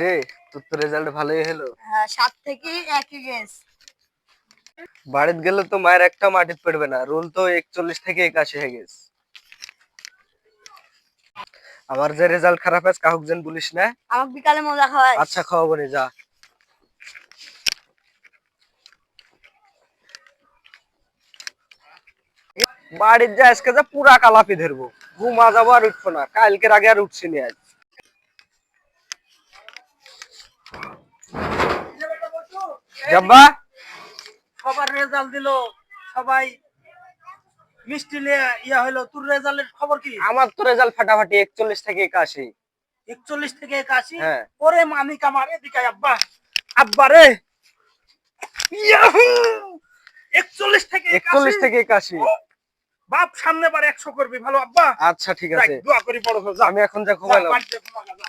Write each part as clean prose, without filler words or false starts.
রে তোর তো রেজাল্ট ভালোই হলো। হ্যাঁ 7 থেকে একই গেস। বাড়িতে গেলে তো মায়ের একটা মাটিতে পড়বে না, রোল তো 41 থেকে 81 হয়ে গেছে। আমার যে রেজাল্ট খারাপ আছে কাহুক যেন বলিস না। আমাকে বিকালে মজা খাওয়াই। আচ্ছা খাওয়াবো নি, যা। বাড়ির যা আজকে যা পুরা কালাপি ধরবো, ঘুমা যাবো আর উঠবো না, কালকের আগে আর উঠছি নি আজ। জব্বা সবার রেজাল্ট দিল, সবাই মিষ্টি নিয়ে ইয়া হইলো। তোর রেজাল্টের খবর কি? আমার তো রেজাল্ট ফাটাফাটি 41 থেকে 81। 41 থেকে 81? হ্যাঁ। ওরে মানিক আমার, এদিকে আয় আব্বা। আব্বা রে, ইয়াহু! 41 থেকে 41 থেকে 81। বাপ সামনে বার 100 করবি, ভালো আব্বা। আচ্ছা ঠিক আছে, দোয়া করি বড় হও, যা। আমি এখন যা ঘুমাইলাম। বাড়িতে ঘুমা যা।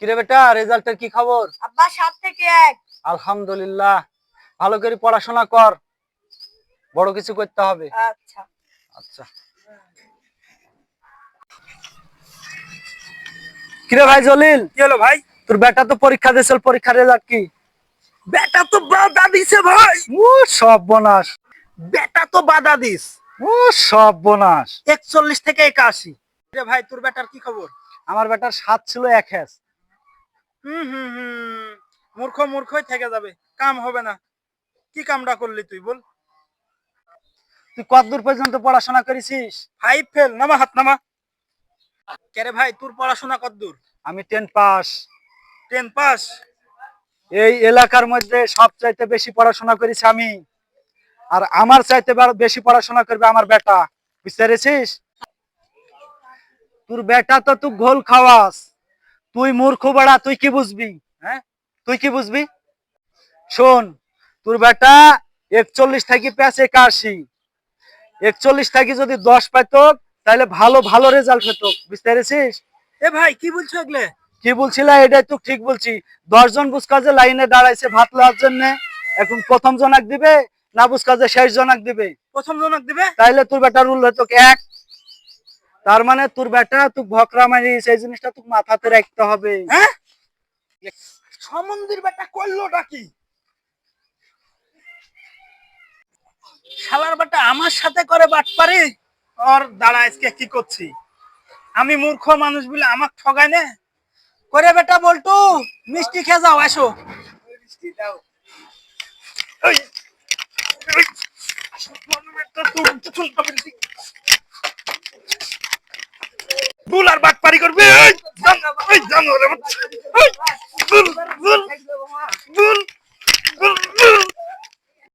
কিরে বেটা, রেজাল্টের কি খবর? আব্বা 7 থেকে 1। আলহামদুলিল্লাহ, ভালো করে পড়াশোনা কর, বড় কিছু করতে হবে। আচ্ছা। আচ্ছা। কিরে ভাই জলিল, কি হলো ভাই? তোর বেটা তো পরীক্ষা দিয়েছিল, পরীক্ষার রেজাল্ট কি? বেটা তো বাধা দিছে ভাই। ও সব বোনাস, বেটা তো বাধা দিস। ও সব বোনাস। 41 থেকে 81। রে ভাই, তোর বেটার কি খবর? আমার বেটার 7 ছিল 1 হ্যাস। মূর্খ মূর্খই থেকে যাবে, কাম হবে না। কি কামটা করলি তুই বল? তুই কতদূর পর্যন্ত পড়াশোনা করেছিস? 5 ফেল। নামা, হাত নামা। কেরে ভাই, তোর পড়াশোনা কতদূর? আমি 10 পাস। 10 পাস? এই এলাকার মধ্যে সবচাইতে বেশি পড়াশোনা করেছি আমি, আর আমার চাইতে বেশি পড়াশোনা করবে আমার বেটা, বুঝতে পেরেছিস? তোর বেটা তো তুই ঘোল খাওয়াস, তুই মূর্খ বড়া, তুই কি বুঝবি? হ্যাঁ, তুই কি বুঝবি? শোন, তোর বেটা 41 থেকে পেয়েছে 81। 41 থেকে যদি 10 পাইতো তাহলে ভালো ভালো রেজাল্ট হতো, বুঝতে পেরেছিস? এ ভাই, কি বলছো এগুলো? কি বলছিলা? এটাই তো ঠিক বলছি। 10 জন বুঝকাজে লাইনে দাঁড়াইছে ভাত লওয়ার জন্য, এখন প্রথম জনাক দিবে না বুঝকাজে শেষ জনাক দিবে? প্রথম জনক দিবে। তাইলে তোর বেটা রুল হতো 1। তার মানে তোর বেটা তুই ভকরা মারিস, এই জিনিসটা তুই মাথাতে রাখতে হবে। হ্যাঁ, সমন্দির বেটা করলোটা কি? শালার বেটা আমার সাথে করে বাটপারি। আর দাঁড়া, আজকে কি করছি? আমি মূর্খ মানুষ বলে আমাকে ঠগায় না করে। বেটা বলটু, মিষ্টি খেয়ে যাও, আসো। মিষ্টি দাও। এই, এই, বুল আর বাটপারি করবে। এই, জানোয়ারের বাচ্চা। এই, বুল, বুল।